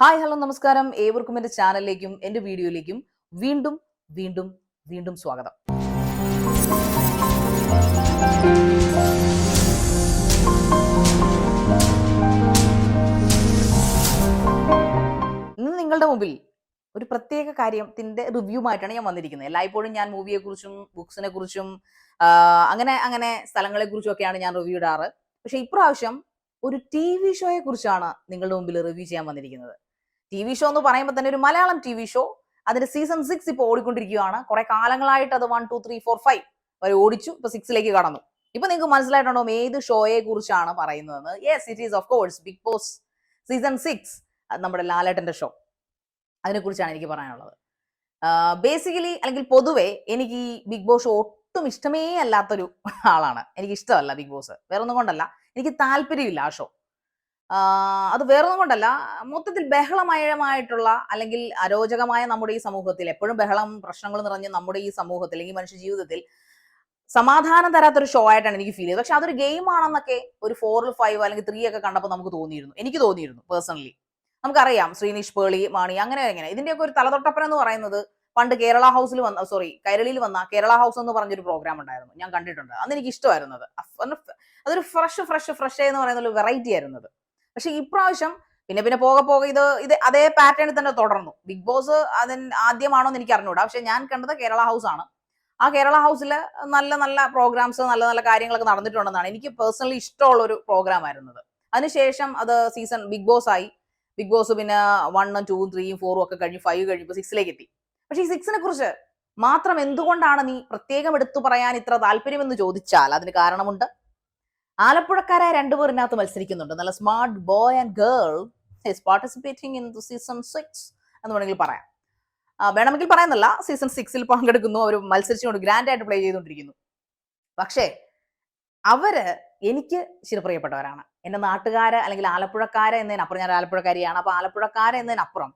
Hi hello നമസ്കാരം. ഏവർക്കും എൻ്റെ ചാനലിലേക്കും എൻ്റെ വീഡിയോയിലേക്കും വീണ്ടും വീണ്ടും വീണ്ടും സ്വാഗതം. ഇന്ന് നിങ്ങളുടെ മുമ്പിൽ ഒരു പ്രത്യേക കാര്യത്തിന്റെ റിവ്യൂമായിട്ടാണ് ഞാൻ വന്നിരിക്കുന്നത്. എല്ലായ്പ്പോഴും ഞാൻ മൂവിയെ കുറിച്ചും ബുക്സിനെ കുറിച്ചും അങ്ങനെ അങ്ങനെ സ്ഥലങ്ങളെ കുറിച്ചും ഒക്കെയാണ് ഞാൻ റിവ്യൂ ഇടാറ്. പക്ഷെ ഇപ്രാവശ്യം ഒരു TV ഷോയെ കുറിച്ചാണ് നിങ്ങളുടെ മുമ്പിൽ റിവ്യൂ ചെയ്യാൻ വന്നിരിക്കുന്നത്. TV ഷോ എന്ന് പറയുമ്പോൾ തന്നെ ഒരു മലയാളം TV ഷോ. അതിന്റെ സീസൺ 6 ഇപ്പോൾ ഓടിക്കൊണ്ടിരിക്കുകയാണ്. കുറെ കാലങ്ങളായിട്ട് അത് 1, 2, 3, 4, 5 വരെ ഓടിച്ചു. ഇപ്പൊ 6ലേക്ക് കടന്നു. ഇപ്പൊ നിങ്ങൾക്ക് മനസ്സിലായിട്ടുണ്ടോ ഏത് ഷോയെ കുറിച്ചാണ് പറയുന്നതെന്ന്? Yes, it is of course big boss season 6. നമ്മുടെ ലാലേട്ടന്റെ ഷോ. അതിനെക്കുറിച്ചാണ് എനിക്ക് പറയാനുള്ളത്. ബേസിക്കലി അല്ലെങ്കിൽ പൊതുവെ എനിക്ക് ഈ ബിഗ് ബോസ് ഒട്ടും ഇഷ്ടമേ അല്ലാത്തൊരു ആളാണ്. എനിക്ക് ഇഷ്ടമല്ല ബിഗ് ബോസ്. വേറൊന്നും കൊണ്ടല്ല, എനിക്ക് താല്പര്യമില്ല ആ ഷോ. അത് വേറൊന്നും കൊണ്ടല്ല, മൊത്തത്തിൽ ബഹളമയമായിട്ടുള്ള അല്ലെങ്കിൽ അരോചകമായ നമ്മുടെ ഈ സമൂഹത്തിൽ, എപ്പോഴും ബഹളം പ്രശ്നങ്ങൾ നിറഞ്ഞ നമ്മുടെ ഈ സമൂഹത്തിൽ അല്ലെങ്കിൽ മനുഷ്യ ജീവിതത്തിൽ സമാധാനം തരാത്തൊരു ഷോ ആയിട്ടാണ് എനിക്ക് ഫീൽ ചെയ്തത്. പക്ഷെ അതൊരു ഗെയിം ആണെന്നൊക്കെ ഒരു 4, 5 അല്ലെങ്കിൽ 3 ഒക്കെ കണ്ടപ്പോൾ എനിക്ക് തോന്നിയിരുന്നു പേഴ്സണലി. നമുക്കറിയാം ശ്രീനിഷ് പേളി, മാണി, അങ്ങനെ ഇതിന്റെയൊക്കെ ഒരു തലതൊട്ടപ്പൻ എന്ന് പറയുന്നത് പണ്ട് കേരള ഹൗസിൽ വന്ന കൈരളിയിൽ വന്ന കേരള ഹൗസ് എന്ന് പറഞ്ഞൊരു പ്രോഗ്രാം ഉണ്ടായിരുന്നു. ഞാൻ കണ്ടിട്ടുണ്ട്. അന്ന് എനിക്ക് ഇഷ്ടമായിരുന്നത്. അതൊരു ഫ്രഷ് എന്ന് പറയുന്ന ഒരു വെറൈറ്റി ആയിരുന്നത്. പക്ഷെ ഇപ്രാവശ്യം പിന്നെ പോകെ ഇത് അതേ പാറ്റേണിൽ തന്നെ തുടർന്നു. ബിഗ് ബോസ് ആദ്യമാണോ എന്ന് എനിക്ക് അറിഞ്ഞൂടാ. പക്ഷെ ഞാൻ കണ്ടത് കേരള ഹൗസ് ആണ്. ആ കേരള ഹൗസിൽ നല്ല നല്ല പ്രോഗ്രാംസ്, നല്ല നല്ല കാര്യങ്ങളൊക്കെ നടന്നിട്ടുണ്ടെന്നാണ് എനിക്ക് പേഴ്സണലി ഇഷ്ടമുള്ള ഒരു പ്രോഗ്രാം ആയിരുന്നത്. അതിനുശേഷം അത് സീസൺ ബിഗ് ബോസ് ആയി. ബിഗ് ബോസ് പിന്നെ 1, 2, 3, 4 ഒക്കെ കഴിഞ്ഞ് 5 കഴിഞ്ഞപ്പോൾ 6ലേക്ക് എത്തി. പക്ഷെ ഈ 6നെ കുറിച്ച് മാത്രം എന്തുകൊണ്ടാണ് നീ പ്രത്യേകം എടുത്തു പറയാൻ ഇത്ര താല്പര്യമെന്ന് ചോദിച്ചാൽ അതിന് കാരണമുണ്ട്. ആലപ്പുഴക്കാരായ 2 പേർ ഇതിനകത്ത് മത്സരിക്കുന്നുണ്ട്. നല്ല smart boy and girl is participating in season 6 എന്ന് വേണമെങ്കിൽ പറയാം. വേണമെങ്കിൽ പറയുന്നില്ല, സീസൺ 6ൽ പങ്കെടുക്കുന്നു. അവർ മത്സരിച്ചുകൊണ്ട് ഗ്രാൻഡ് ആയിട്ട് പ്ലേ ചെയ്തുകൊണ്ടിരിക്കുന്നു. പക്ഷേ അവര് എനിക്ക് ചിരപ്രിയപ്പെട്ടവരാണ്. എന്റെ നാട്ടുകാര് അല്ലെങ്കിൽ ആലപ്പുഴക്കാര് എന്നതിനപ്പുറം, ഞാൻ ആലപ്പുഴക്കാരിയാണ്. അപ്പൊ ആലപ്പുഴക്കാര് എന്നതിനപ്പുറം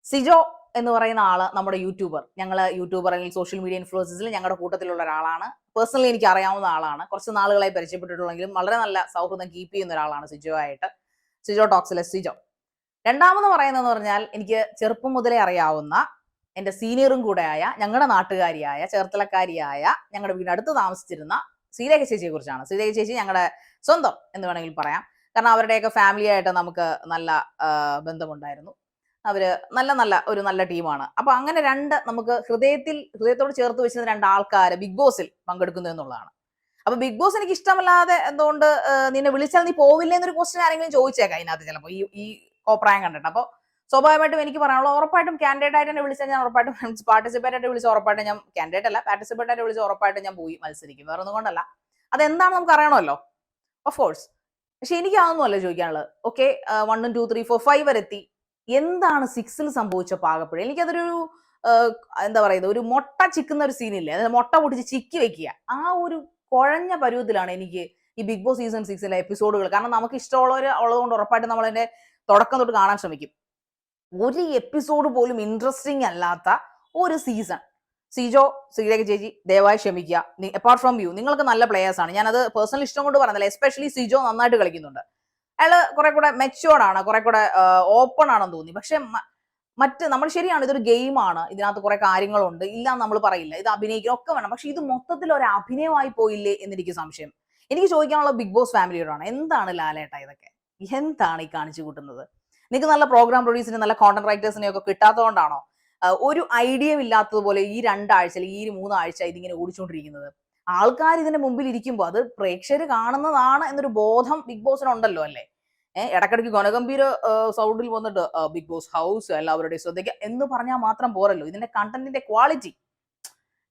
സിജോ എന്ന് പറയുന്ന ആള് നമ്മുടെ യൂട്യൂബർ. ഞങ്ങൾ യൂട്യൂബർ അല്ലെങ്കിൽ സോഷ്യൽ മീഡിയ ഇൻഫ്ലുവൻസസിൽ ഞങ്ങളുടെ കൂട്ടത്തിലുള്ള ഒരാളാണ്. പേഴ്സണലി എനിക്ക് അറിയാവുന്ന ആളാണ്. കുറച്ച് നാളുകളായി പരിചയപ്പെട്ടിട്ടുള്ളെങ്കിലും വളരെ നല്ല സൗഹൃദം കീപ്പ് ചെയ്യുന്ന ഒരാളാണ് സിജോ ആയിട്ട്. സിജോ ടോക്സിലെ സിജോ. രണ്ടാമെന്ന് പറയുന്നതെന്ന് പറഞ്ഞാൽ, എനിക്ക് ചെറുപ്പം മുതലേ അറിയാവുന്ന എന്റെ സീനിയറും കൂടെയായ ഞങ്ങളുടെ നാട്ടുകാരിയായ ചേർത്തലക്കാരിയായ ഞങ്ങളുടെ വീടിനടുത്ത് താമസിച്ചിരുന്ന ശ്രീരേഖ ചേച്ചിയെ കുറിച്ചാണ്. ശ്രീരേഖ ചേച്ചി ഞങ്ങളുടെ സ്വന്തം എന്ന് വേണമെങ്കിൽ പറയാം. കാരണം അവരുടെയൊക്കെ ഫാമിലി ആയിട്ട് നമുക്ക് നല്ല ബന്ധമുണ്ടായിരുന്നു. അവര് നല്ല ടീമാണ്. അപ്പൊ അങ്ങനെ നമുക്ക് ഹൃദയത്തോട് ചേർത്ത് വെച്ചിരുന്ന 2 ആൾക്കാർ ബിഗ് ബോസിൽ പങ്കെടുക്കുന്നു എന്നുള്ളതാണ്. അപ്പൊ ബിഗ് ബോസ് എനിക്ക് ഇഷ്ടമല്ലാതെ എന്തുകൊണ്ട് നിന്നെ വിളിച്ചാൽ നീ പോവില്ല എന്നൊരു ക്വസ്റ്റ്യൻ ആരെങ്കിലും ചോദിച്ചേക്കാം ഇതിനകത്ത് ചിലപ്പോൾ ഈ കോപ്രായം കണ്ടിട്ട്. അപ്പോൾ സ്വാഭാവികമായിട്ടും എനിക്ക് പറയാനുള്ളത്, ഉറപ്പായിട്ടും കാൻഡിഡേറ്റ് ആയിട്ട് തന്നെ വിളിച്ചാൽ ഞാൻ ഉറപ്പായിട്ടും പാർട്ടിസിപ്പേറ്റ് ആയിട്ട് വിളിച്ചാൽ ഉറപ്പായിട്ടും ഞാൻ കാൻഡിഡേറ്റ് അല്ല പാർട്ടിസിപ്പേറ്റ് ആയിട്ട് വിളിച്ചാൽ ഉറപ്പായിട്ടും ഞാൻ പോയി മത്സരിക്കും. വേറെ ഒന്നും കൊണ്ടല്ല, അതെന്താണ് നമുക്ക് അറിയണമല്ലോ, ഓഫ് കോഴ്സ്. പക്ഷെ എനിക്ക് അതൊന്നുമല്ല ചോദിക്കാനുള്ളത്. ഓക്കെ, 1, 2, 3, 4, 5 വരെ എത്തി. എന്താണ് 6ൽ സംഭവിച്ച പാകപ്പിഴ? എനിക്കതൊരു എന്താ പറയുന്നത്, ഒരു മുട്ട ചിക്കുന്ന ഒരു സീനില്ലേ, അതായത് മുട്ട പൊട്ടിച്ച് ചിക്കി വെക്കുക, ആ ഒരു കുഴഞ്ഞ പരുവത്തിലാണ് എനിക്ക് ഈ ബിഗ് ബോസ് സീസൺ 6ലെ എപ്പിസോഡുകൾ. കാരണം നമുക്ക് ഇഷ്ടമുള്ളവർ ഉള്ളതുകൊണ്ട് ഉറപ്പായിട്ടും നമ്മൾ അതിന്റെ തുടക്കം തൊട്ട് കാണാൻ ശ്രമിക്കും. ഒരു എപ്പിസോഡ് പോലും ഇൻട്രസ്റ്റിംഗ് അല്ലാത്ത ഒരു സീസൺ. സിജോ, ശ്രീരേഖ ചേച്ചി, ദയവായി ക്ഷമിക്കുക. അപ്പാർട്ട് ഫ്രം യു, നിങ്ങൾക്ക് നല്ല പ്ലേയേഴ്സ് ആണ്. ഞാനത് പേഴ്സണലി ഇഷ്ടം കൊണ്ട് പറയുന്നില്ല. എസ്പെഷ്യലി സിജോ നന്നായിട്ട് കളിക്കുന്നുണ്ട്. അയാള് കുറെ കൂടെ മെച്ചുവേർഡ് ആണ്, കുറെ കൂടെ ഓപ്പൺ ആണെന്ന് തോന്നി. പക്ഷെ നമ്മൾ ശരിയാണ്, ഇതൊരു ഗെയിമാണ്, ഇതിനകത്ത് കുറെ കാര്യങ്ങളുണ്ട്, ഇല്ല നമ്മൾ പറയില്ല, ഇത് അഭിനയിക്കുക ഒക്കെ വേണം. പക്ഷെ ഇത് മൊത്തത്തിൽ ഒരു അഭിനയമായി പോയില്ലേ എന്നെനിക്ക് സംശയം. എനിക്ക് ചോദിക്കാനുള്ള ബിഗ് ബോസ് ഫാമിലിയോടാണ്, എന്താണ് ലാലേട്ട ഇതൊക്കെ? എന്താണ് ഈ കാണിച്ചു കൂട്ടുന്നത്? നിങ്ങൾക്ക് നല്ല പ്രോഗ്രാം പ്രൊഡ്യൂസറിനെ, നല്ല കോണ്ടന്റ് റൈറ്റേഴ്സിനെ ഒക്കെ കിട്ടാത്തതുകൊണ്ടാണോ ഒരു ഐഡിയയും ഇല്ലാത്തതുപോലെ ഈ 2 ആഴ്ച അല്ലെങ്കിൽ ഈ 3 ആഴ്ച ഇതിങ്ങനെ ഓടിച്ചുകൊണ്ടിരിക്കുന്നത്? ആൾക്കാർ ഇതിന്റെ മുമ്പിൽ ഇരിക്കുമ്പോൾ അത് പ്രേക്ഷകർ കാണുന്നതാണ് എന്നൊരു ബോധം ബിഗ് ബോസിനുണ്ടല്ലോ അല്ലേ? ഇടയ്ക്കിടയ്ക്ക് ഗണഗംഭീര സൗണ്ടിൽ വന്നിട്ട് ബിഗ് ബോസ് ഹൗസ് എല്ലാവരുടെയും ശ്രദ്ധിക്കുക എന്ന് പറഞ്ഞാൽ മാത്രം പോരല്ലോ. ഇതിന്റെ കണ്ടന്റിന്റെ ക്വാളിറ്റി,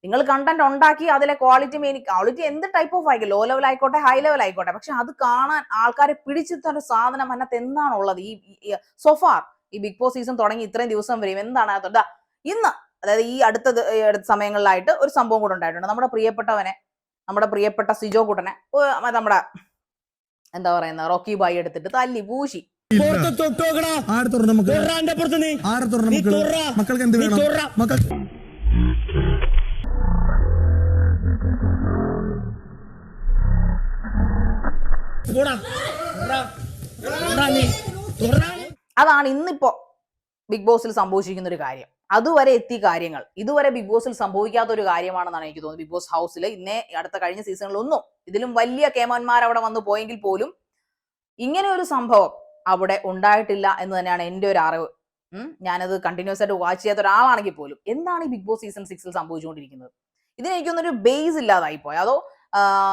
നിങ്ങൾ കണ്ടന്റ് ഉണ്ടാക്കി അതിലെ ക്വാളിറ്റി എന്ത് ടൈപ്പ് ഓഫ് ആയിക്കോ, ലോ ലെവൽ ആയിക്കോട്ടെ ഹൈ ലെവൽ ആയിക്കോട്ടെ, പക്ഷെ അത് കാണാൻ ആൾക്കാരെ പിടിച്ചെത്തുന്ന സാധനം അതിനകത്ത് എന്താണുള്ളത്? ഈ സോഫാർ ഈ ബിഗ് ബോസ് സീസൺ തുടങ്ങി ഇത്രയും ദിവസം വരെയും എന്താണ് അകത്തുണ്ട്? ഇന്ന്, അതായത് ഈ അടുത്ത സമയങ്ങളിലായിട്ട് ഒരു സംഭവം കൂടെ ഉണ്ടായിട്ടുണ്ട്. നമ്മുടെ പ്രിയപ്പെട്ട സിജോ കൂട്ടനെ നമ്മുടെ എന്താ പറയുന്ന റോക്കി ബായി എടുത്തിട്ട് തല്ലി പൂശി. മക്കൾക്ക് എന്ത് വേണം? മക്കൾ അതാണ് ഇന്നിപ്പോ ബിഗ് ബോസിൽ സംഭവിച്ചിരിക്കുന്ന ഒരു കാര്യം. അതുവരെ എത്തിയ കാര്യങ്ങൾ ഇതുവരെ ബിഗ് ബോസിൽ സംഭവിക്കാത്ത ഒരു കാര്യമാണെന്നാണ് എനിക്ക് തോന്നുന്നത്. ബിഗ് ബോസ് ഹൗസിൽ അടുത്ത കഴിഞ്ഞ സീസണിലൊന്നും ഇതിലും വലിയ കേമന്മാർ അവിടെ വന്നു പോയെങ്കിൽ പോലും ഇങ്ങനെ ഒരു സംഭവം അവിടെ ഉണ്ടായിട്ടില്ല എന്ന് തന്നെയാണ് എൻ്റെ ഒരു അറിവ്. ഞാനത് കണ്ടിന്യൂസ് ആയിട്ട് വാച്ച് ചെയ്യാത്ത ഒരാളാണെങ്കിൽ പോലും എന്താണ് ഈ ബിഗ് ബോസ് സീസൺ 6 സംഭവിച്ചുകൊണ്ടിരിക്കുന്നത്? ഇതിന് എനിക്കൊന്നൊരു ബേസ് ഇല്ലാതായി പോയി. അതോ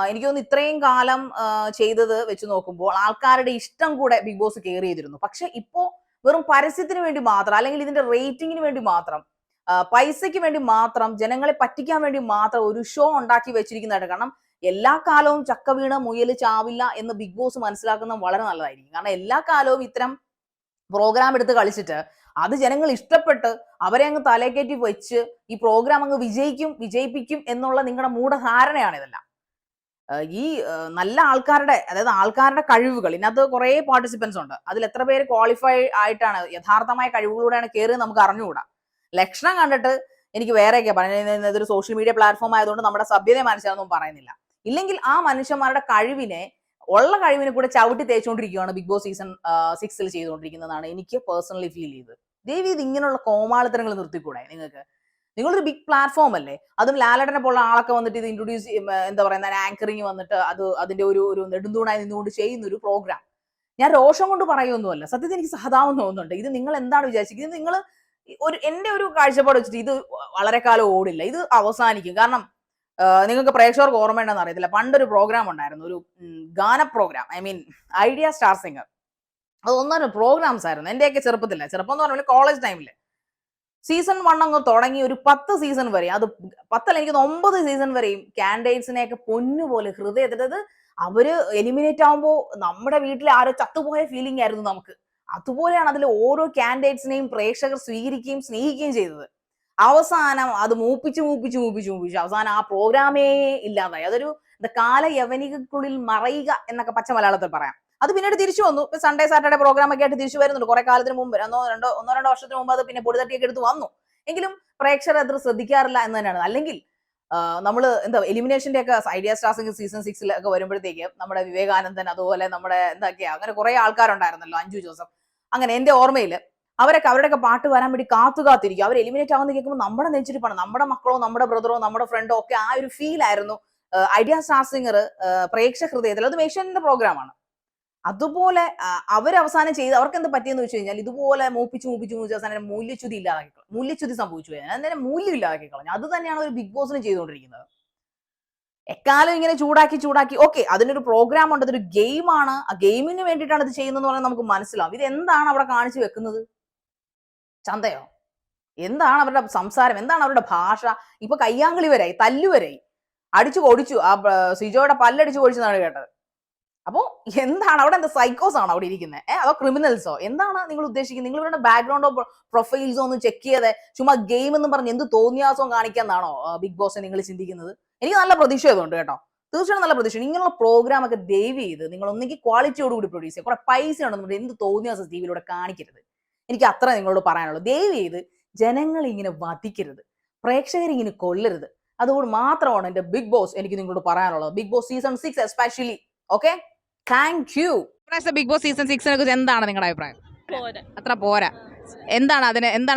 എനിക്ക് തോന്നുന്നു ഇത്രയും കാലം ചെയ്തത് വെച്ച് നോക്കുമ്പോൾ ആൾക്കാരുടെ ഇഷ്ടം കൂടെ ബിഗ് ബോസ് കെയർ ചെയ്തിരുന്നു. പക്ഷെ ഇപ്പോ വെറും പരസ്യത്തിന് വേണ്ടി മാത്രം, അല്ലെങ്കിൽ ഇതിന്റെ റേറ്റിംഗിന് വേണ്ടി മാത്രം, പൈസയ്ക്ക് വേണ്ടി മാത്രം, ജനങ്ങളെ പറ്റിക്കാൻ വേണ്ടി മാത്രം ഒരു ഷോ ഉണ്ടാക്കി വെച്ചിരിക്കുന്നതായിട്ട്. കാരണം എല്ലാ കാലവും ചക്ക വീണ മുയല് ചാവില്ല എന്ന് ബിഗ് ബോസ് മനസ്സിലാക്കുന്നത് വളരെ നല്ലതായിരിക്കും. കാരണം എല്ലാ കാലവും ഇത്തരം പ്രോഗ്രാം എടുത്ത് കളിച്ചിട്ട് അത് ജനങ്ങൾ ഇഷ്ടപ്പെട്ട് അവരെ അങ്ങ് തലകേറ്റി വെച്ച് ഈ പ്രോഗ്രാം അങ്ങ് വിജയിപ്പിക്കും എന്നുള്ള നിങ്ങളുടെ മൂഢധാരണയാണ് ഇതെല്ലാം. ഈ നല്ല ആൾക്കാരുടെ കഴിവുകൾ, ഇതിനകത്ത് കുറെ പാർട്ടിസിപ്പൻസ് ഉണ്ട്. അതിൽ എത്ര പേര് ക്വാളിഫൈ ആയിട്ടാണ് യഥാർത്ഥമായ കഴിവുകളോടെയാണ് കയറി നമുക്ക് അറിഞ്ഞുകൂടാ. ലക്ഷണം കണ്ടിട്ട് എനിക്ക് വേറെയൊക്കെ പറയുന്നത്. ഇതൊരു സോഷ്യൽ മീഡിയ പ്ലാറ്റ്ഫോം ആയതുകൊണ്ട് നമ്മുടെ സഭ്യതയെ മനസ്സിലാണെന്നും പറയുന്നില്ല. ഇല്ലെങ്കിൽ ആ മനുഷ്യന്മാരുടെ ഉള്ള കഴിവിനെ കൂടെ ചവിട്ടി തേച്ചുകൊണ്ടിരിക്കുകയാണ് ബിഗ് ബോസ് സീസൺ 6 ചെയ്തുകൊണ്ടിരിക്കുന്നതാണ് എനിക്ക് പേഴ്സണലി ഫീൽ ചെയ്തത്. ദേവി ഇത് ഇങ്ങനെയുള്ള കോമാളിത്തരങ്ങൾ നിർത്തിക്കൂടെ നിങ്ങൾക്ക്? നിങ്ങളൊരു ബിഗ് പ്ലാറ്റ്ഫോം അല്ലേ? അതും ലാലേട്ടനെ പോലുള്ള ആളൊക്കെ വന്നിട്ട് ഇത് ഇൻട്രൊഡ്യൂസ് എന്താ പറയുന്ന ആങ്കറിങ് വന്നിട്ട് അതിന്റെ ഒരു നെടുന്തൂണായി നിന്നുകൊണ്ട് ചെയ്യുന്ന ഒരു പ്രോഗ്രാം. ഞാൻ രോഷം കൊണ്ട് പറയുമൊന്നുമല്ല, സത്യത്തിൽ എനിക്ക് സഹതാപം തോന്നുന്നുണ്ട്. ഇത് നിങ്ങൾ എന്താണ് വിചാരിച്ചിരിക്കുന്നത്? നിങ്ങൾ എന്റെ ഒരു കാഴ്ചപ്പാട് വെച്ചിട്ട് ഇത് വളരെ കാലം ഓടില്ല, ഇത് അവസാനിക്കും. കാരണം നിങ്ങൾക്ക് പ്രേക്ഷകർക്ക് ഓർമ്മയുണ്ടെന്ന് അറിയത്തില്ല, പണ്ടൊരു പ്രോഗ്രാം ഉണ്ടായിരുന്നു, ഒരു ഗാന പ്രോഗ്രാം, ഐഡിയ സ്റ്റാർ സിംഗർ. അത് ഒന്നര പ്രോഗ്രാംസ് ആയിരുന്നു എന്റെയൊക്കെ ചെറുപ്പം എന്ന് പറഞ്ഞാൽ കോളേജ് ടൈമിൽ. സീസൺ 1 അങ്ങ് തുടങ്ങി ഒരു 10 സീസൺ വരെ, അത് 10 എനിക്ക് 9 സീസൺ വരെയും കാൻഡിഡേറ്റ്സിനെയൊക്കെ പൊന്നുപോലെ ഹൃദയത്തിൽ അവര് എലിമിനേറ്റ് ആവുമ്പോൾ നമ്മുടെ വീട്ടിൽ ആരോ ചത്തുപോയ ഫീലിംഗ് ആയിരുന്നു നമുക്ക്. അതുപോലെയാണ് അതിൽ ഓരോ കാൻഡിഡേറ്റ്സിനെയും പ്രേക്ഷകർ സ്വീകരിക്കുകയും സ്നേഹിക്കുകയും ചെയ്തത്. അവസാനം അത് മൂപ്പിച്ച് അവസാനം ആ പ്രോഗ്രാമേ ഇല്ലാതായി. അതൊരു കാല യവനികൾക്കുള്ളിൽ മറയുക എന്നൊക്കെ പച്ച മലയാളത്തിൽ പറയാം. അത് പിന്നീട് തിരിച്ചു വന്നു. ഇപ്പൊ സൺഡേ സാറ്റർഡേ പ്രോഗ്രാം ഒക്കെ ആയിട്ട് തിരിച്ചു വരുന്നുണ്ട്. കുറെ കാലത്തിന് മുമ്പ്, ഒന്നോ രണ്ടോ വർഷത്തിന് മുമ്പ് അത് പിന്നെ പൊടിതട്ടിയൊക്കെ എടുത്ത് വന്നു. എങ്കിലും പ്രേക്ഷകർ അത്ര ശ്രദ്ധിക്കാറില്ല എന്ന് തന്നെയാണ്. അല്ലെങ്കിൽ നമ്മൾ എലിമിനേഷന്റെ ഒക്കെ ഐഡിയ സ്റ്റാർ സിംഗർ സീസൺ 6 ഒക്കെ വരുമ്പോഴത്തേക്ക് നമ്മുടെ വിവേകാനന്ദൻ, അതുപോലെ നമ്മുടെ അങ്ങനെ കുറെ ആൾക്കാരുണ്ടായിരുന്നല്ലോ, അഞ്ജു ജോസഫ്, അങ്ങനെ എന്റെ ഓർമ്മയിൽ അവരുടെയൊക്കെ പാട്ട് വരാൻ വേണ്ടി കാത്തിരിക്കും. അവർ എലിമിനേറ്റ് ആവുന്ന കേൾക്കുമ്പോൾ നമ്മുടെ നെഞ്ചിരിപ്പാണ്. നമ്മുടെ മക്കളോ നമ്മുടെ ബ്രദറോ നമ്മുടെ ഫ്രണ്ടോ ഒക്കെ ആ ഒരു ഫീൽ ആയിരുന്നു ഐഡിയ സ്റ്റാർ സിംഗർ പ്രേക്ഷക ഹൃദയത്തിൽ. അത് ഏഷ്യാനെറ്റിന്റെ പ്രോഗ്രാമാണ്. അതുപോലെ അവരവസാനം ചെയ്ത് അവർക്ക് എന്താ പറ്റിയെന്ന് വെച്ച് കഴിഞ്ഞാൽ ഇതുപോലെ മൂപ്പിച്ച് അവസാനം മൂല്യച്യുതി സംഭവിച്ചു കഴിഞ്ഞാൽ അന്നേരം മൂല്യം ഇല്ലാതാക്കി കളഞ്ഞു. അത് തന്നെയാണ് ഒരു ബിഗ് ബോസിന് ചെയ്തുകൊണ്ടിരിക്കുന്നത്. എക്കാലം ഇങ്ങനെ ചൂടാക്കി ഓക്കെ, അതിനൊരു പ്രോഗ്രാം ഉണ്ട്, അതൊരു ഗെയിമാണ്, ആ ഗെയിമിന് വേണ്ടിയിട്ടാണ് ഇത് ചെയ്യുന്നതെന്ന് പറഞ്ഞാൽ നമുക്ക് മനസ്സിലാവും. ഇത് എന്താണ് അവിടെ കാണിച്ചു വെക്കുന്നത്? ചന്തയോ? എന്താണ് അവരുടെ സംസാരം? എന്താണ് അവരുടെ ഭാഷ? ഇപ്പൊ കയ്യാങ്കളി വരായി, തല്ലുവരായി, അടിച്ചു കൊടിച്ചു. ആ സിജോയുടെ പല്ലടിച്ചു കൊടിച്ചെന്നാണ് കേട്ടത്. അപ്പോ എന്താണ് അവിടെ? എന്താ സൈക്കോസ് ആണോ അവിടെ ഇരിക്കുന്നത്? അതോ ക്രിമിനൽസോ? എന്താണ് നിങ്ങൾ ഉദ്ദേശിക്കുന്നത്? നിങ്ങൾ ഇവരുടെ ബാക്ക്ഗ്രൗണ്ടോ പ്രൊഫൈൽസോ ഒന്നും ചെക്ക് ചെയ്യാതെ ചുമ്മാ ഗെയിം എന്ന് പറഞ്ഞ് എന്ത് തോന്നിയാസവും കാണിക്കാന്നാണോ ബിഗ് ബോസ് നിങ്ങൾ ചിന്തിക്കുന്നത്? എനിക്ക് നല്ല പ്രതീക്ഷയുണ്ട് കേട്ടോ, തീർച്ചയായിട്ടും നല്ല പ്രതീക്ഷ. ഇങ്ങനെയുള്ള പ്രോഗ്രാം ഒക്കെ ദയവ് ചെയ്ത് നിങ്ങൾ ഒന്നെങ്കിൽ ക്വാളിറ്റിയോടുകൂടി പ്രൊഡ്യൂസ് ചെയ്യുക. കുറെ പൈസ ഉണ്ടെന്നുണ്ടെങ്കിൽ എന്ത് തോന്നിയാസം ടിവിയിലൂടെ കാണിക്കരുത്. എനിക്ക് അത്ര നിങ്ങളോട് പറയാനുള്ളൂ. ദയവ് ചെയ്ത് ജനങ്ങൾ ഇങ്ങനെ വധിക്കരുത്, പ്രേക്ഷകരിങ്ങനെ കൊല്ലരുത്. അതുകൊണ്ട് മാത്രമാണ് എന്റെ ബിഗ് ബോസ് എനിക്ക് നിങ്ങളോട് പറയാനുള്ളത്. Bigg boss season 6 especially. Okay, thank you. Bigg boss season 6നെ കുറിച്ച് എന്താണ് നിങ്ങളുടെ അഭിപ്രായം? അത്ര പോരാ. എന്താണ്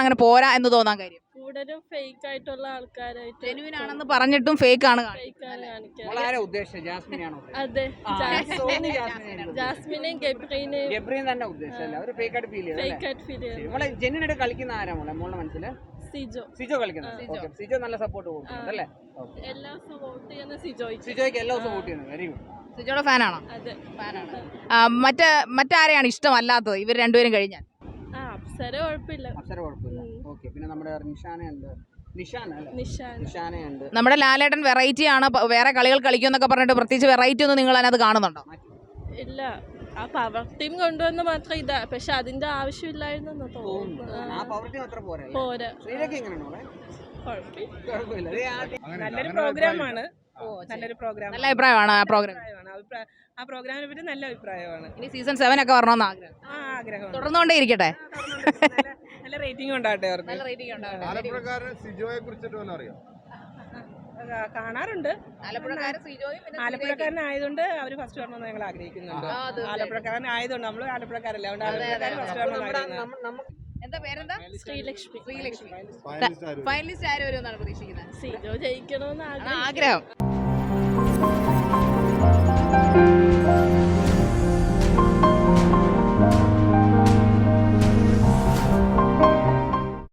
അങ്ങനെ പോരാ എന്ന് തോന്നാൻ കാര്യം? കൂടുതലും ഫേക്ക് ആയിട്ടുള്ള ആൾക്കാരായിട്ട്, ജെന്യുവിൻ ആണെന്ന് പറഞ്ഞിട്ടും ഫേക്ക് ആണ് കാണിക്കാൻ. അതെ, ജാസ്മിനെയും ഗബ്രീനെയും തന്നെ ഉദ്ദേശിച്ചല്ല, ഒരു ഫേക്ക് ആയിട്ട് ഫീൽ ചെയ്തു. ജെന്യുവിൻ ആയിട്ട് കളിക്കുന്ന ആരാ മോളുടെ മനസ്സിൽ? സിജോ കളിക്കുന്നത്. സിജോ നല്ല സപ്പോർട്ട് കൊടുക്കുന്നുണ്ട് അല്ലേ? എല്ലാ ദിവസവും വോട്ട് ചെയ്യുന്ന സിജോയ്ക്ക് എല്ലാ ദിവസവും വോട്ട് ചെയ്യുന്നത്. Very good. സിജോയുടെ ഫാനാണോ? അതെ, മറ്റാരെയാണ് ഇഷ്ടമല്ലാത്തത് ഇവർ രണ്ടുപേരും കഴിഞ്ഞാൽ? അപ്സര കുഴപ്പമില്ല. ഓക്കേ, പിന്നെ നമ്മുടെ നിഷാനയുണ്ട്. നമ്മുടെ ലാലേട്ടൻ വെറൈറ്റി ആണ്, വേറെ കളികൾ കളിക്കുമെന്നൊക്കെ പറഞ്ഞിട്ട് പ്രത്യേകിച്ച് വെറൈറ്റി ഒന്നും നിങ്ങൾ അതിനകത്ത് കാണുന്നുണ്ടോ? ഇല്ല, ആ പവർ ടീം കൊണ്ടുവന്ന മാത്രം ഇതാ, പക്ഷെ അതിന്റെ ആവശ്യമില്ലായിരുന്നു തോന്നുന്നു. പോരാ, നല്ലൊരു പ്രോഗ്രാമാണ്. നല്ല അഭിപ്രായമാണ് ആ പ്രോഗ്രാം. ആ പ്രോഗ്രാമിനെ പറ്റി നല്ല അഭിപ്രായമാണ്. ഇനി സീസൺ 7 ഒക്കെ വരണമെന്ന് ആഗ്രഹം. തുടർന്നുകൊണ്ടേ ഇരിക്കട്ടെ. നല്ല റേറ്റിംഗ് ഉണ്ടാകട്ടെ അവർക്ക്. നല്ല റേറ്റിംഗ് ഉണ്ടാകട്ടെ. സിജോയെ കുറിച്ചിട്ട് അറിയാം? കാണാറുണ്ട്. ആലപ്പുഴക്കാരൻ ശ്രീജോയും പിന്നെ ആലപ്പുഴക്കാരനായതുകൊണ്ട് അവർ ഫസ്റ്റ് വരണമെന്ന് ഞങ്ങൾ ആഗ്രഹിക്കുന്നുണ്ട്. ആ, തീർച്ചയായും. ആലപ്പുഴക്കാരനായതുകൊണ്ട് നമ്മൾ ആലപ്പുഴക്കാരല്ലേ, അതുകൊണ്ട് അതെ, അതെ. ആലപ്പുഴക്കാരൻ ഫസ്റ്റ് വരണമെന്ന് എന്താ പേരെന്താ? ശ്രീലക്ഷ്മി. ശ്രീലക്ഷ്മി. ഫൈനലിസ്റ്റ് ആര് വരുമെന്നാണ് പ്രതീക്ഷിക്കുന്നത്? സിജോ ജയിക്കണമെന്ന് ആഗ്രഹം